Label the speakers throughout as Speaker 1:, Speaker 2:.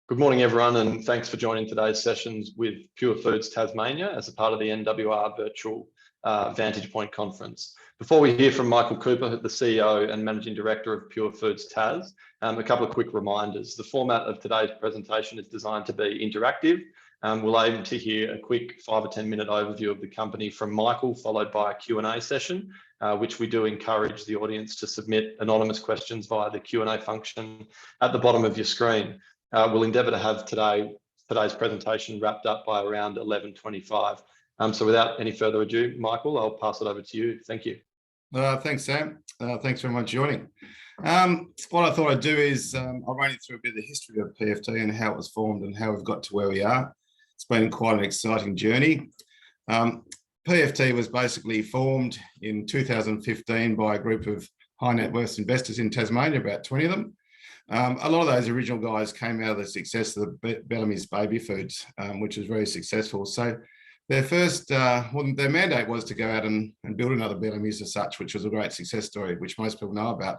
Speaker 1: Good morning, everyone, and thanks for joining today's sessions with Pure Foods Tasmania as a part of the NWR virtual Vantage Point conference. Before we hear from Michael Cooper, the CEO and Managing Director of Pure Foods Tas, a couple of quick reminders. The format of today's presentation is designed to be interactive. We'll aim to hear a quick 5 or 10 minute overview of the company from Michael, followed by a Q&A session, which we do encourage the audience to submit anonymous questions via the Q&A function at the bottom of your screen. We'll endeavour to have today's presentation wrapped up by around 11:25. So without any further ado, Michael, I'll pass it over to you. Thank you.
Speaker 2: Thanks, Sam. Thanks very much for joining. What I thought I'd do is I'll run you through a bit of the history of PFT and how it was formed and how we've got to where we are. It's been quite an exciting journey. PFT was basically formed in 2015 by a group of high net worth investors in Tasmania, about 20 of them. A lot of those original guys came out of the success of the Bellamy's baby foods, which was very successful. So their first, their mandate was to go out and build another Bellamy's as such, which was a great success story, which most people know about.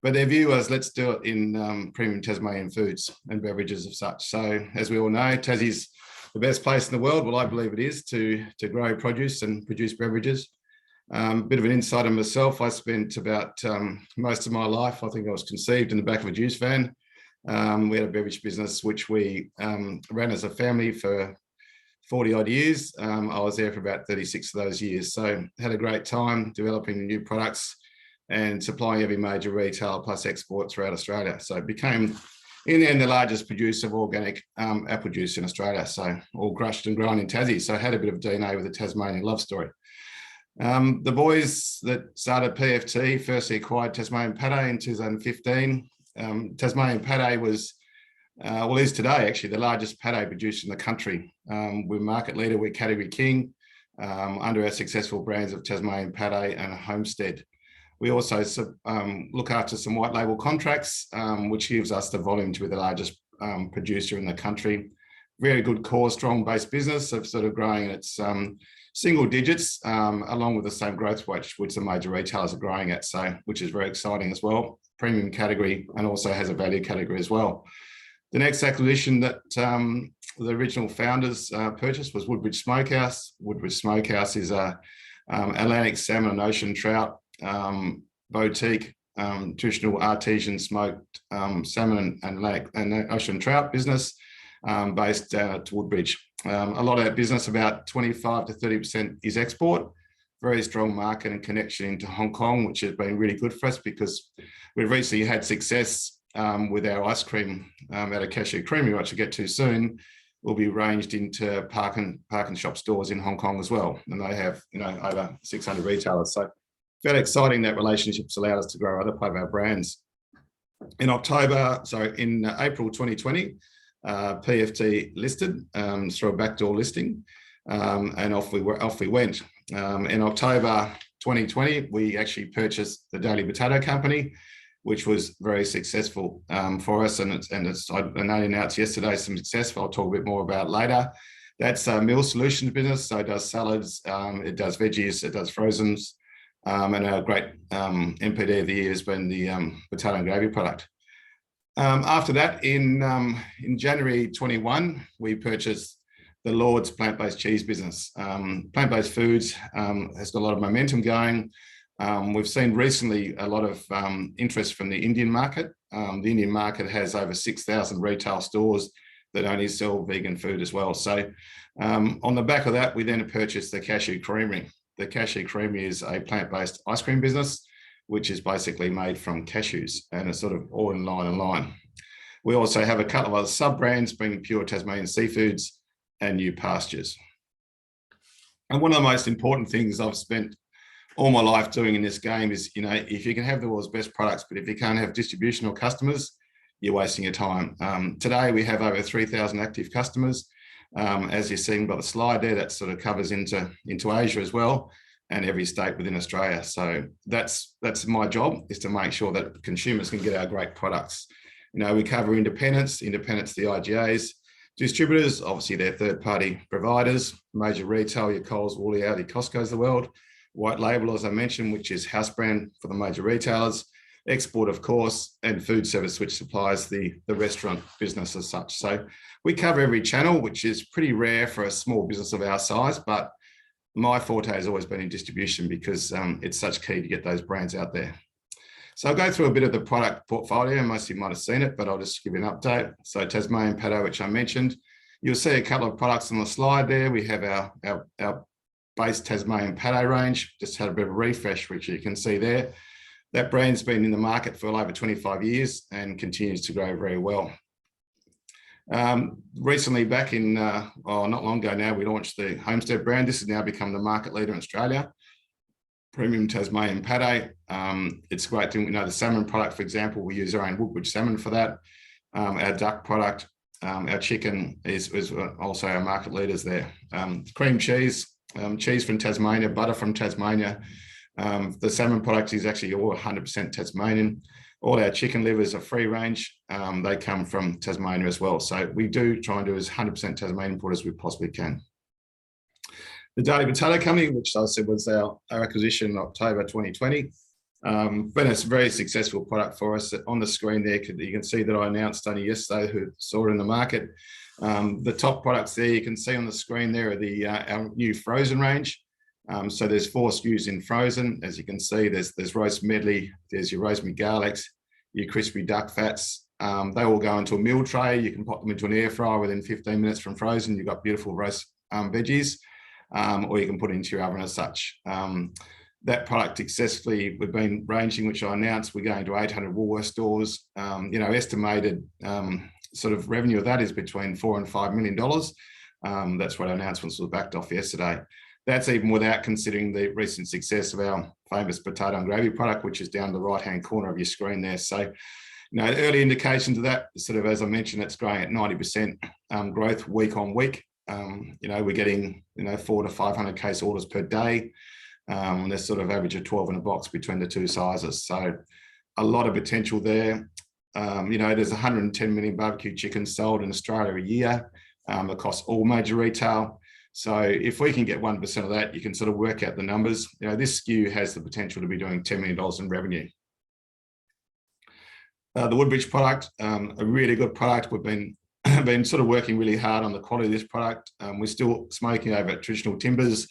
Speaker 2: But their view was, let's do it in premium Tasmanian foods and beverages of such. So as we all know, Tassie's the best place in the world. Well, I believe it is to grow produce and produce beverages. Bit of an insight on myself. I spent about most of my life, I think I was conceived in the back of a juice van. We had a beverage business which we ran as a family for 40 odd years. I was there for about 36 of those years. So had a great time developing new products and supplying every major retailer plus export throughout Australia. So it became in the end the largest producer of organic apple juice in Australia. So all crushed and grown in Tassie. So I had a bit of DNA with the Tasmanian love story. The boys that started PFT firstly acquired Tasmanian Pate in 2015. Tasmanian Pate was, is today actually the largest pate producer in the country. We're market leader, we're category king under our successful brands of Tasmanian Pate and Homestead. We also look after some white label contracts, which gives us the volume to be the largest producer in the country. Very good core, strong base business of sort of growing at its single digits, along with the same growth rate which the major retailers are growing at, so which is very exciting as well. Premium category and also has a value category as well. The next acquisition that the original founders purchased was Woodbridge Smokehouse. Woodbridge Smokehouse is a Atlantic salmon and ocean trout boutique, traditional artesian smoked salmon and Atlantic and ocean trout business based at Woodbridge. A lot of that business, about 25 to 30% is export. Very strong market and connection into Hong Kong, which has been really good for us because we've recently had success with our ice cream out of Cashew Creamery, which I'll get to soon. Will be ranged into park and shop stores in Hong Kong as well. And they have, over 600 retailers. So very exciting that relationship's allowed us to grow other part of our brands. In April 2020, PFT listed through a backdoor listing, and off we went. In October 2020, we actually purchased the Daily Potato Company, which was very successful for us, and I announced yesterday some success. I'll talk a bit more about later. That's a meal solutions business, so it does salads, it does veggies, it does frozens, and our great NPD of the year has been the potato and gravy product. After that, in January 21, we purchased the Lord's plant-based cheese business. Plant-based foods has got a lot of momentum going. We've seen recently a lot of interest from the Indian market. The Indian market has over 6,000 retail stores that only sell vegan food as well. So on the back of that, we then purchased the Cashew Creamery. The Cashew Creamery is a plant-based ice cream business, which is basically made from cashews, and it's sort of all in line. We also have a couple of other sub-brands, being Pure Tasmanian Seafoods and New Pastures. And one of the most important things I've spent all my life doing in this game is, if you can have the world's best products, but if you can't have distribution or customers, you're wasting your time. Today, we have over 3,000 active customers. As you've seen by the slide there, that sort of covers into Asia as well, and every state within Australia. So that's my job, is to make sure that consumers can get our great products. We cover independents, the IGAs, distributors, obviously they're third-party providers, major retail, your Coles, Woolly, Aldi, Costco's of the world, white label, as I mentioned, which is house brand for the major retailers, export, of course, and food service, which supplies the restaurant business as such. So we cover every channel, which is pretty rare for a small business of our size, but my forte has always been in distribution because it's such key to get those brands out there. So I'll go through a bit of the product portfolio. Most of you might have seen it, but I'll just give you an update. So Tasmanian Paddo, which I mentioned, you'll see a couple of products on the slide there. We have our base Tasmanian Paddo range, just had a bit of a refresh, which you can see there. That brand's been in the market for over 25 years and continues to grow very well. Recently, back in, not long ago now, we launched the Homestead brand. This has now become the market leader in Australia. Premium Tasmanian Paddo. It's a great thing. We know the salmon product, for example, we use our own Woodbridge salmon for that. Our duck product, our chicken is also our market leaders there. Cream cheese, cheese from Tasmania, butter from Tasmania. The salmon product is actually all 100% Tasmanian. All our chicken livers are free range. They come from Tasmania as well. So we do try and do as 100% Tasmanian product as we possibly can. The Daily Potato Company, which I said was our acquisition in October 2020, been a very successful product for us. On the screen there, you can see that I announced only yesterday who saw it in the market. The top products there you can see on the screen there are our new frozen range. So there's 4 SKUs in frozen. As you can see, there's roast medley, there's your rosemary garlics, your crispy duck fats. They all go into a meal tray. You can pop them into an air fryer within 15 minutes from frozen. You've got beautiful roast veggies, or you can put it into your oven as such. That product successfully, we've been ranging, which I announced, we're going to 800 Woolworths stores. Estimated sort of revenue of that is between $4 and $5 million. That's what our announcements was backed off yesterday. That's even without considering the recent success of our famous potato and gravy product, which is down the right-hand corner of your screen there. So, early indications of that, sort of, as I mentioned, it's growing at 90% growth week on week. We're getting, 400 to 500 case orders per day. There's sort of average of 12 in a box between the 2 sizes. So a lot of potential there. There's 110 million barbecue chickens sold in Australia a year across all major retail. So if we can get 1% of that, you can sort of work out the numbers. This SKU has the potential to be doing $10 million in revenue. The Woodbridge product, a really good product. We've been sort of working really hard on the quality of this product. We're still smoking over traditional timbers.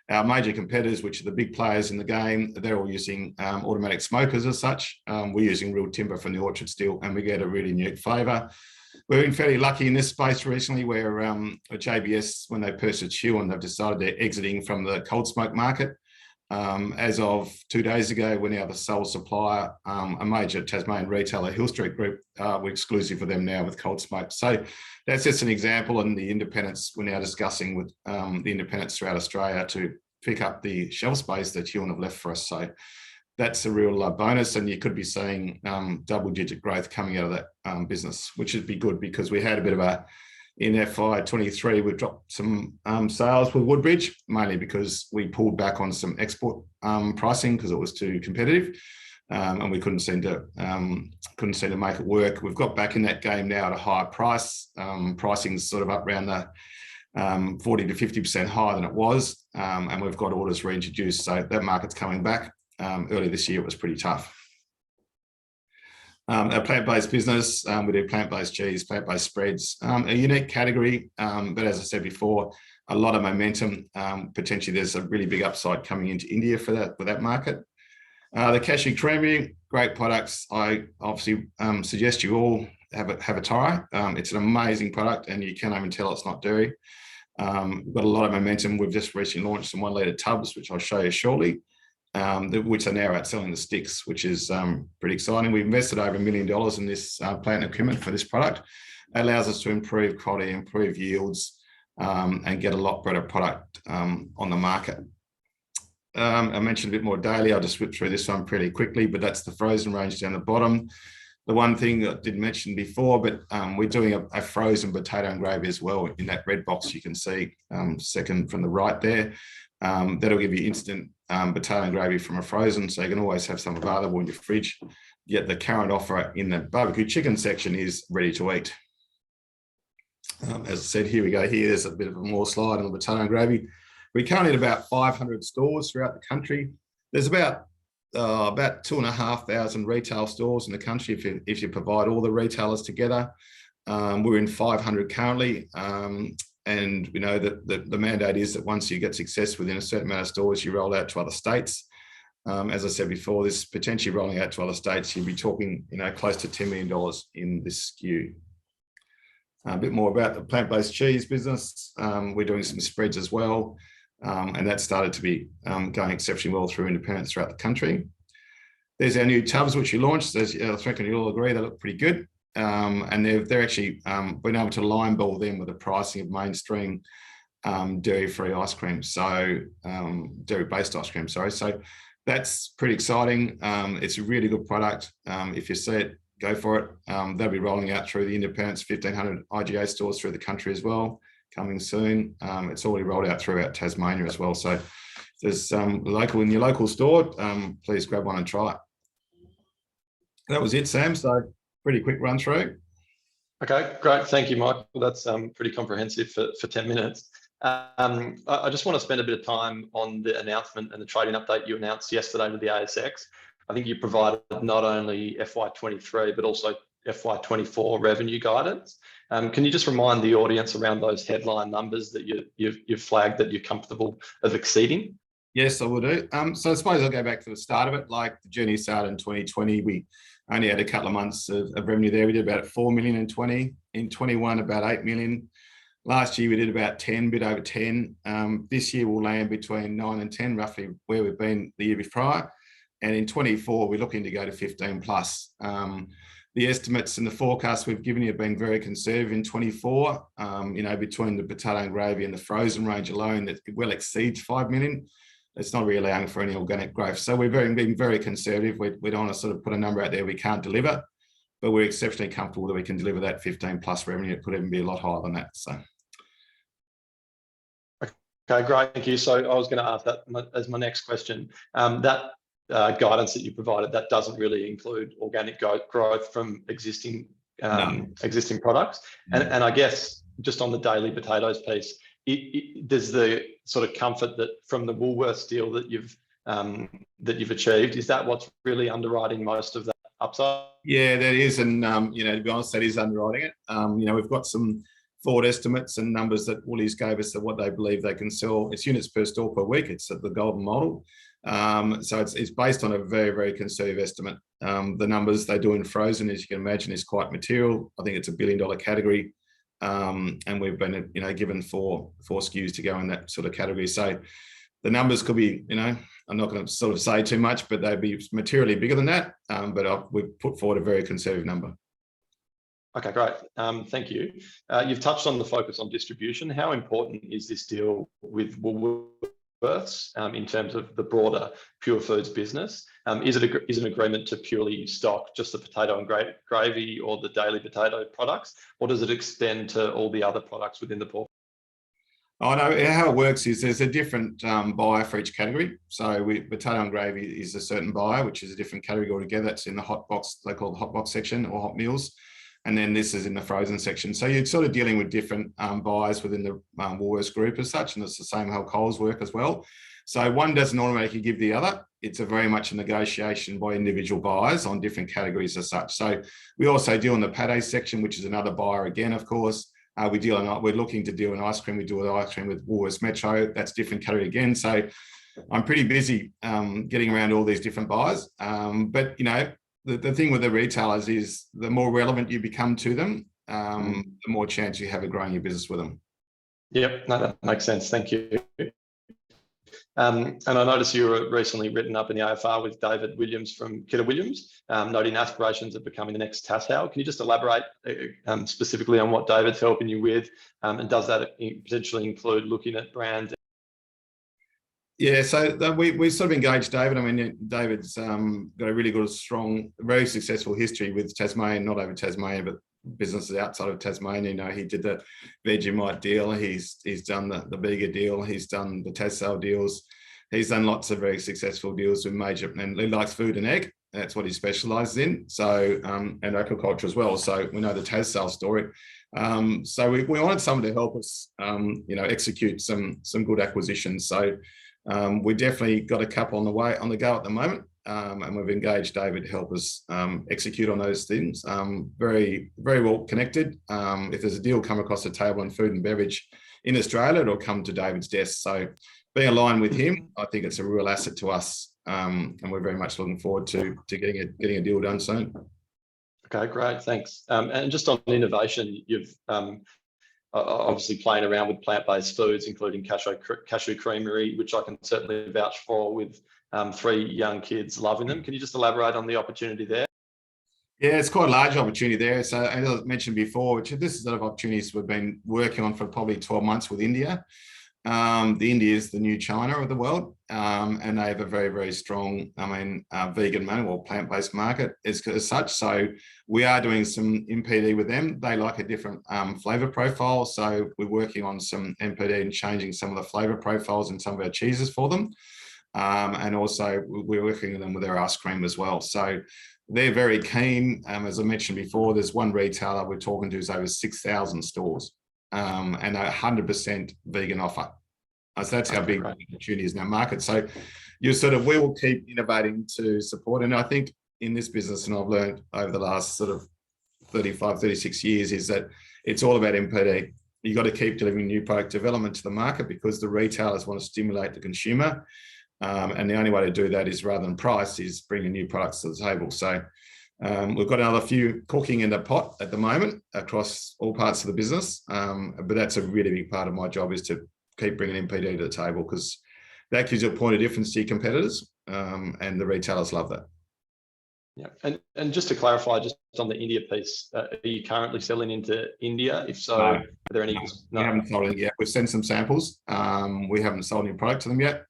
Speaker 2: Our major competitors, which are the big players in the game, they're all using automatic smokers as such. We're using real timber from the orchard still, and we get a really unique flavour. We've been fairly lucky in this space recently where JBS, when they purchased Huon, they've decided they're exiting from the cold smoke market. As of 2 days ago, we're now the sole supplier. A major Tasmanian retailer, Hill Street Group, we're exclusive for them now with cold smoke. So that's just an example, and the independents, we're now discussing with the independents throughout Australia to pick up the shelf space that Huon have left for us. So that's a real bonus, and you could be seeing double-digit growth coming out of that business, which would be good because we had a bit of in FY23, we've dropped some sales with Woodbridge, mainly because we pulled back on some export pricing because it was too competitive, and we couldn't seem to make it work. We've got back in that game now at a higher price. Pricing's sort of up around the 40 to 50% higher than it was, and we've got orders reintroduced. So that market's coming back. Earlier this year, it was pretty tough. Our plant-based business, we do plant-based cheese, plant-based spreads, a unique category, but as I said before, a lot of momentum. Potentially there's a really big upside coming into India for that market. The cashew creamery, great products. I obviously suggest you all have a try. It's an amazing product, and you can't even tell it's not dairy. We've got a lot of momentum. We've just recently launched some 1 litre tubs, which I'll show you shortly. Which are now outselling the sticks, which is pretty exciting. We've invested over $1 million in this plant equipment for this product. It allows us to improve quality, improve yields, and get a lot better product on the market. I mentioned a bit more daily. I'll just whip through this one pretty quickly, but that's the frozen range down the bottom. The one thing that I didn't mention before, but we're doing a frozen potato and gravy as well in that red box you can see second from the right there. That'll give you instant potato and gravy from a frozen, so you can always have some available in your fridge. Yet the current offer in the barbecue chicken section is ready to eat. As I said, here we go. There's a bit of a more slide on the potato and gravy. We're currently at about 500 stores throughout the country. There's about about 2,500 retail stores in the country if you provide all the retailers together. We're in 500 currently, and we know that the mandate is that once you get success within a certain amount of stores, you roll out to other states. As I said before, this potentially rolling out to other states, you'll be talking, close to $10 million in this SKU. A bit more about the plant-based cheese business. We're doing some spreads as well, and that started to be going exceptionally well through independents throughout the country. There's our new tubs, which we launched. As I reckon you'll all agree, they look pretty good. And they're actually been able to line ball them with the pricing of mainstream dairy-free ice cream. So dairy-based ice cream, sorry. So that's pretty exciting. It's a really good product. If you see it, go for it. They'll be rolling out through the independents, 1,500 IGA stores through the country as well, coming soon. It's already rolled out throughout Tasmania as well. So if there's local in your local store, please grab one and try it. That was it, Sam. So pretty quick run through.
Speaker 1: Okay, great. Thank you, Michael. That's pretty comprehensive for 10 minutes. I just want to spend a bit of time on the announcement and the trading update you announced yesterday with the ASX. I think you provided not only FY23, but also FY24 revenue guidance. Can you just remind the audience around those headline numbers that you've flagged that you're comfortable of exceeding?
Speaker 2: Yes, I will do. So I suppose I'll go back to the start of it. Like the journey started in 2020. We only had a couple of months of revenue there. We did about 4 million in 20. In 21, about 8 million. Last year, we did about 10, bit over 10. This year, we'll land between 9 and 10, roughly where we've been the year prior. And in 24, we're looking to go to 15 plus. The estimates and the forecasts we've given you have been very conservative in 24. Between the potato and gravy and the frozen range alone, that well exceeds 5 million. It's not really allowing for any organic growth. So we're being very conservative. We don't want to sort of put a number out there we can't deliver, but we're exceptionally comfortable that we can deliver that 15 plus revenue. It could even be a lot higher than that. So.
Speaker 1: Okay, great. Thank you. So I was going to ask that as my next question. That guidance that you provided, that doesn't really include organic growth from existing products. And I guess just on the daily potatoes piece, there's the sort of comfort that from the Woolworths deal that you've achieved, is that what's really underwriting most of that upside?
Speaker 2: Yeah, that is. And, to be honest, that is underwriting it. We've got some forward estimates and numbers that Woolies gave us of what they believe they can sell. It's units per store per week. It's the golden model. So it's based on a very, very conservative estimate. The numbers they do in frozen, as you can imagine, is quite material. I think it's $1 billion category. And we've been, given four SKUs to go in that sort of category. So the numbers could be, I'm not going to sort of say too much, but they'd be materially bigger than that. But we've put forward a very conservative number.
Speaker 1: Okay, great. Thank you. You've touched on the focus on distribution. How important is this deal with Woolworths in terms of the broader Pure Foods business? Is an agreement to purely stock just the potato and gravy or the daily potato products, or does it extend to all the other products within the portfolio?
Speaker 2: Oh, no, how it works is there's a different buyer for each category. So potato and gravy is a certain buyer, which is a different category altogether. That's in the hot box, they call it the hot box section or hot meals. And then this is in the frozen section. So you're sort of dealing with different buyers within the Woolworths group as such, and it's the same how Coles work as well. So one doesn't automatically give the other. It's a very much a negotiation by individual buyers on different categories as such. So we also deal in the pate section, which is another buyer again, of course. We're looking to deal in ice cream. We do an ice cream with Woolworths Metro. That's different category again. So I'm pretty busy getting around all these different buyers. But the thing with the retailers is the more relevant you become to them, the more chance you have of growing your business with them.
Speaker 1: Yep, no, that makes sense. Thank you. And I noticed you were recently written up in the AFR with David Williams from Kidder Williams, noting aspirations of becoming the next Tasmania. Can you just elaborate specifically on what David's helping you with? And does that potentially include looking at brands?
Speaker 2: Yeah, so we sort of engaged David. I mean, David's got a really good, strong, very successful history with Tasmania, not over Tasmania, but businesses outside of Tasmania. He did the Vegemite deal. He's done the Bega deal. He's done the Tassal deals. He's done lots of very successful deals with major, and he likes food and egg. That's what he specialises in. So, and aquaculture as well. So we know the Tassal story. So we wanted someone to help us, execute some good acquisitions. So we definitely got a couple on the go at the moment. and we've engaged David to help us execute on those things. Very, very well connected. If there's a deal come across the table in food and beverage in Australia, it'll come to David's desk. So being aligned with him, I think it's a real asset to us, and we're very much looking forward to getting a deal done soon.
Speaker 1: Okay, great, thanks. And just on innovation, you've obviously playing around with plant-based foods, including cashew creamery, which I can certainly vouch for with 3 young kids loving them. Can you just elaborate on the opportunity there?
Speaker 2: Yeah, it's quite a large opportunity there. So as I mentioned before, this is a lot of opportunities we've been working on for probably 12 months with India. India is the new China of the world, and they have a very, very strong, vegan or plant-based market as such. So we are doing some NPD with them. They like a different flavour profile. So we're working on some NPD and changing some of the flavour profiles in some of our cheeses for them. And also we're working with them with their ice cream as well. So they're very keen. As I mentioned before, there's one retailer we're talking to is over 6,000 stores. And 100% vegan offer. So that's how big the opportunity is in our market. So we will keep innovating to support. And I think in this business, and I've learned over the last sort of 35, 36 years, is that it's all about NPD. You've got to keep delivering new product development to the market because the retailers want to stimulate the consumer. And the only way to do that is, rather than price, is bringing new products to the table. So we've got another few cooking in the pot at the moment across all parts of the business. But that's a really big part of my job, is to keep bringing NPD to the table, because that gives you a point of difference to your competitors, and the retailers love that.
Speaker 1: Yeah, and just to clarify, just on the India piece, are you currently selling into India? If so,
Speaker 2: No,
Speaker 1: are there any?
Speaker 2: No, we haven't sold it yet. We've sent some samples. We haven't sold any product to them yet,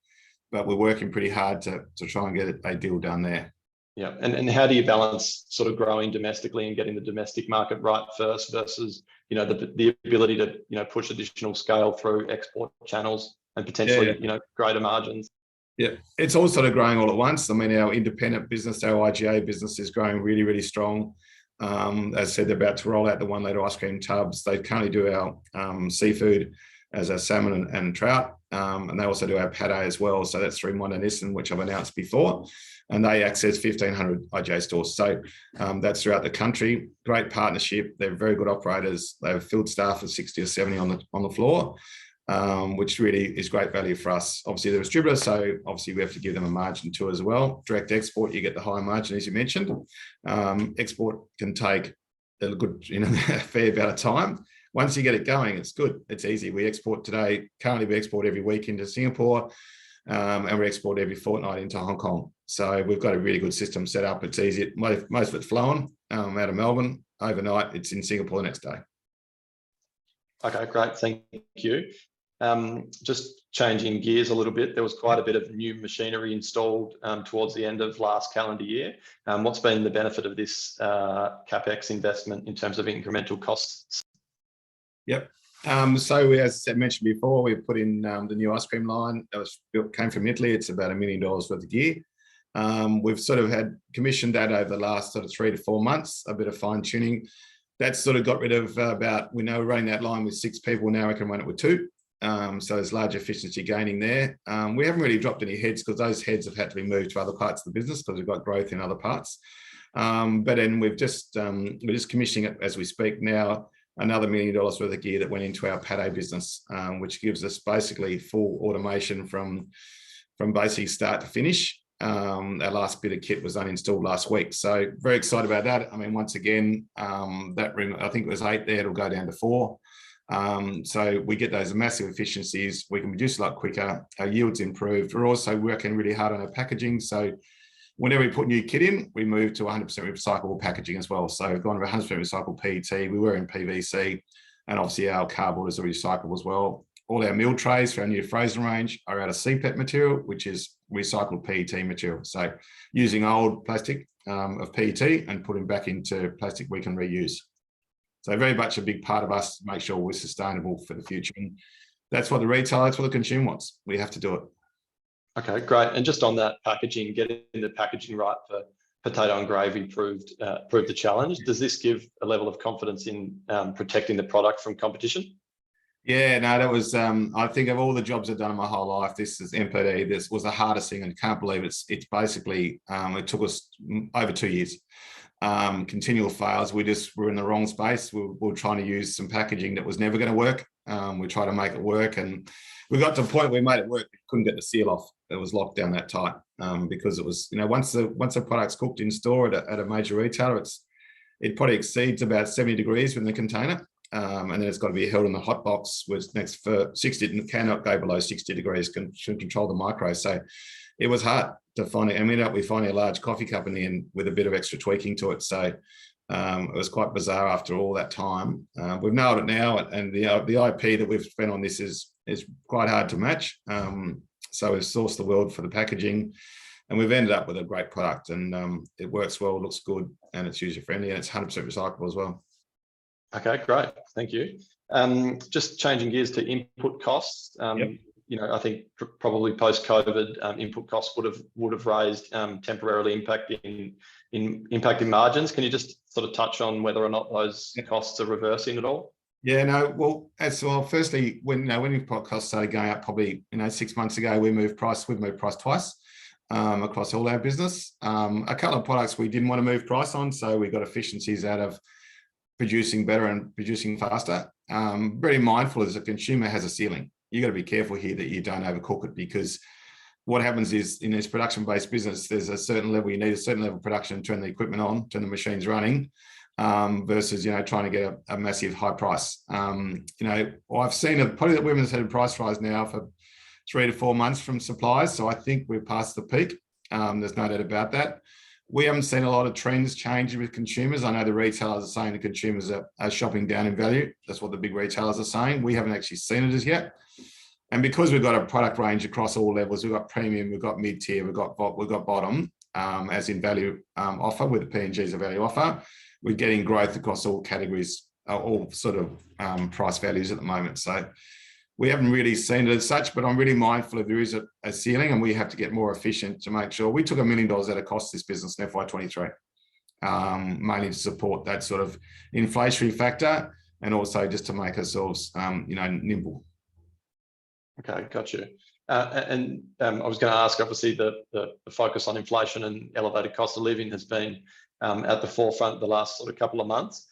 Speaker 2: but we're working pretty hard to try and get a deal done there.
Speaker 1: Yeah, and how do you balance sort of growing domestically and getting the domestic market right first versus, the ability to, push additional scale through export channels and potentially, greater margins?
Speaker 2: Yeah, it's all sort of growing all at once. I mean, our independent business, our IGA business, is growing really, really strong. As I said, they're about to roll out the 1 litre ice cream tubs. They currently do our seafood as our salmon and trout. And they also do our pate as well. So that's through Monanissan, which I've announced before. And they access 1,500 IGA stores. So that's throughout the country. Great partnership. They're very good operators. They have field staff of 60 or 70 on the floor, which really is great value for us. Obviously, they're a distributor, so obviously we have to give them a margin too as well. Direct export, you get the higher margin, as you mentioned. Export can take a good, a fair amount of time. Once you get it going, it's good. It's easy. We export today. Currently, we export every week into Singapore, and we export every fortnight into Hong Kong. So we've got a really good system set up. It's easy. Most of it's flowing out of Melbourne. Overnight, it's in Singapore the next day.
Speaker 1: Okay, great. Thank you. Just changing gears a little bit, there was quite a bit of new machinery installed towards the end of last calendar year. What's been the benefit of this CapEx investment in terms of incremental costs?
Speaker 2: Yep. So as I mentioned before, we put in the new ice cream line that came from Italy. It's about $1 million worth of gear. We've sort of had commissioned that over the last sort of 3 to 4 months, a bit of fine tuning. That's sort of got rid of we know we're running that line with 6 people. Now we can run it with 2. So there's large efficiency gaining there. We haven't really dropped any heads because those heads have had to be moved to other parts of the business because we've got growth in other parts. But then we're just commissioning it as we speak now, another $1 million worth of gear that went into our pate business, which gives us basically full automation from basically start to finish. Our last bit of kit was uninstalled last week. So very excited about that. I mean, once again, that room, I think it was 8 there, it'll go down to 4. So we get those massive efficiencies. We can produce a lot quicker. Our yields improved. We're also working really hard on our packaging. So whenever we put new kit in, we move to 100% recyclable packaging as well. So we've gone to 100% recycled PET. We were in PVC, and obviously our cardboard is recyclable as well. All our meal trays for our new frozen range are out of CPET material, which is recycled PET material. So using old plastic of PET and putting back into plastic we can reuse. So very much a big part of us to make sure we're sustainable for the future. And that's what the retailer, that's what the consumer wants. We have to do it.
Speaker 1: Okay, great. And just on that packaging, getting the packaging right for potato and gravy proved the challenge. Does this give a level of confidence in protecting the product from competition?
Speaker 2: Yeah, no, that was, I think of all the jobs I've done in my whole life, this is MPD, this was the hardest thing, and I can't believe it's basically, it took us over 2 years. Continual fails. We just were in the wrong space. We're trying to use some packaging that was never going to work. We tried to make it work, and we got to a point where we made it work. We couldn't get the seal off. It was locked down that tight, because it was, once the product's cooked in store at a major retailer, it probably exceeds about 70 degrees in the container. And then it's got to be held in the hot box, which next for 60, and cannot go below 60 degrees, can control the micro. So it was hard to find it. And we ended up finding a large coffee cup in the end with a bit of extra tweaking to it. So it was quite bizarre after all that time. We've nailed it now, and the IP that we've spent on this is quite hard to match. So we've sourced the world for the packaging, and we've ended up with a great product, and it works well, looks good, and it's user friendly, and it's 100% recyclable as well.
Speaker 1: Okay, great. Thank you. Just changing gears to input costs.
Speaker 2: Yep.
Speaker 1: I think probably post-COVID, input costs would have raised, temporarily impacting margins. Can you just sort of touch on whether or not those costs are reversing at all?
Speaker 2: Yeah, no. Well, firstly, when input costs started going up, probably 6 months ago, we've moved price twice across all our business. A couple of products we didn't want to move price on, so we got efficiencies out of producing better and producing faster. Very mindful as a consumer has a ceiling. You got to be careful here that you don't overcook it, because what happens is in this production-based business, there's a certain level, you need a certain level of production, turn the equipment on, turn the machines running, versus trying to get a massive high price. I've seen probably that women's had a price rise now for 3 to 4 months from suppliers, so I think we're past the peak. There's no doubt about that. We haven't seen a lot of trends change with consumers. I know the retailers are saying the consumers are shopping down in value. That's what the big retailers are saying. We haven't actually seen it as yet. And because we've got a product range across all levels, we've got premium, we've got mid-tier, we've got bottom, as in value offer, with the P&G's a value offer. We're getting growth across all categories, all sort of price values at the moment. So we haven't really seen it as such, but I'm really mindful if there is a ceiling, and we have to get more efficient to make sure. We took $1 million out of cost this business in FY23, mainly to support that sort of inflationary factor, and also just to make ourselves, nimble.
Speaker 1: Okay, got you. I was going to ask, obviously, the focus on inflation and elevated cost of living has been at the forefront the last sort of couple of months.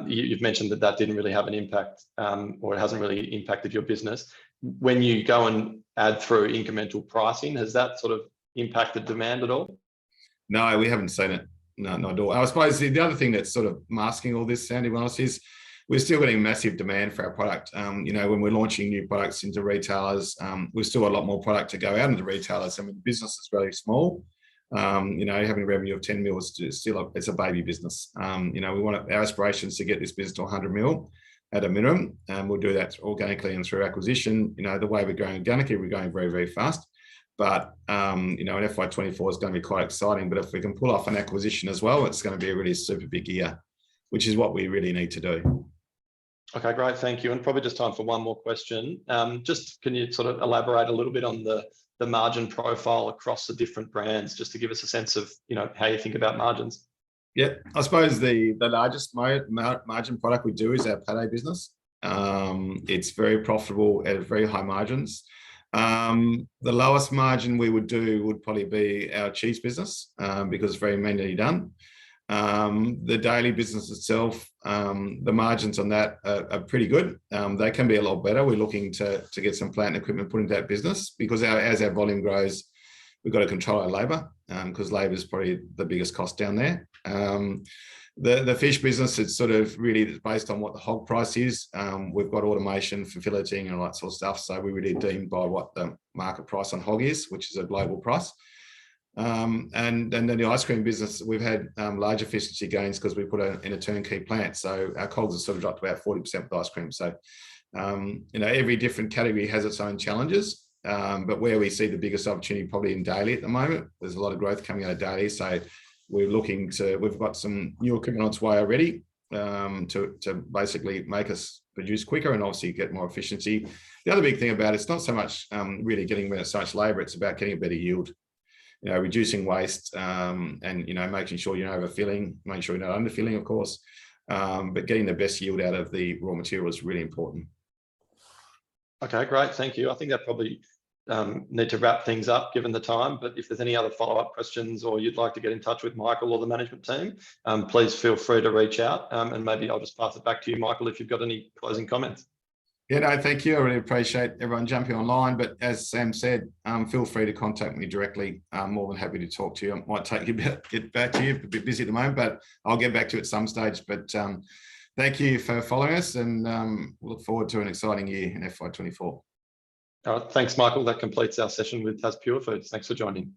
Speaker 1: You've mentioned that didn't really have an impact, or it hasn't really impacted your business. When you go and add through incremental pricing, has that sort of impacted demand at all?
Speaker 2: No, we haven't seen it. No, not at all. I suppose the other thing that's sort of masking all this, Sandy, is we're still getting massive demand for our product. When we're launching new products into retailers, we've still got a lot more product to go out into retailers. I mean, the business is really small. Having a revenue of 10 mil is still it's a baby business. Our aspirations to get this business to 100 mil at a minimum, and we'll do that organically and through acquisition. The way we're going organically, we're going very, very fast. But in FY24 is going to be quite exciting. But if we can pull off an acquisition as well, it's going to be a really super big year, which is what we really need to do.
Speaker 1: Okay, great, thank you. And probably just time for one more question. Just can you sort of elaborate a little bit on the margin profile across the different brands, just to give us a sense of how you think about margins?
Speaker 2: Yeah, I suppose the largest margin product we do is our pate business. It's very profitable at very high margins. The lowest margin we would do would probably be our cheese business, because it's very manually done. The daily business itself, the margins on that are pretty good. They can be a lot better. We're looking to get some plant and equipment put into that business, because as our volume grows, we've got to control our labour, because labour is probably the biggest cost down there. The fish business, it's sort of really based on what the hog price is. We've got automation for filleting and all that sort of stuff. So we really deem by what the market price on hog is, which is a global price. And then the ice cream business, we've had large efficiency gains because we put in a turnkey plant. So our COGS have sort of dropped about 40% with ice cream. So, every different category has its own challenges. But where we see the biggest opportunity probably in daily at the moment, there's a lot of growth coming out of daily. So we've got some new equipment on its way already, to basically make us produce quicker and obviously get more efficiency. The other big thing about it's not so much really getting rid of so much labor, it's about getting a better yield. Reducing waste, and making sure you're not overfilling, making sure you're not underfilling, of course, but getting the best yield out of the raw material is really important.
Speaker 1: Okay, great. Thank you. I think that probably need to wrap things up given the time, but if there's any other follow-up questions or you'd like to get in touch with Michael or the management team, please feel free to reach out, and maybe I'll just pass it back to you, Michael, if you've got any closing comments.
Speaker 2: Yeah, no, thank you. I really appreciate everyone jumping online. But as Sam said, feel free to contact me directly. I'm more than happy to talk to you. I might take you get back to you. A bit busy at the moment, but I'll get back to you at some stage. But thank you for following us, and we'll look forward to an exciting year in FY24.
Speaker 1: All right, thanks, Michael. That completes our session with Tas Pure Foods. Thanks for joining.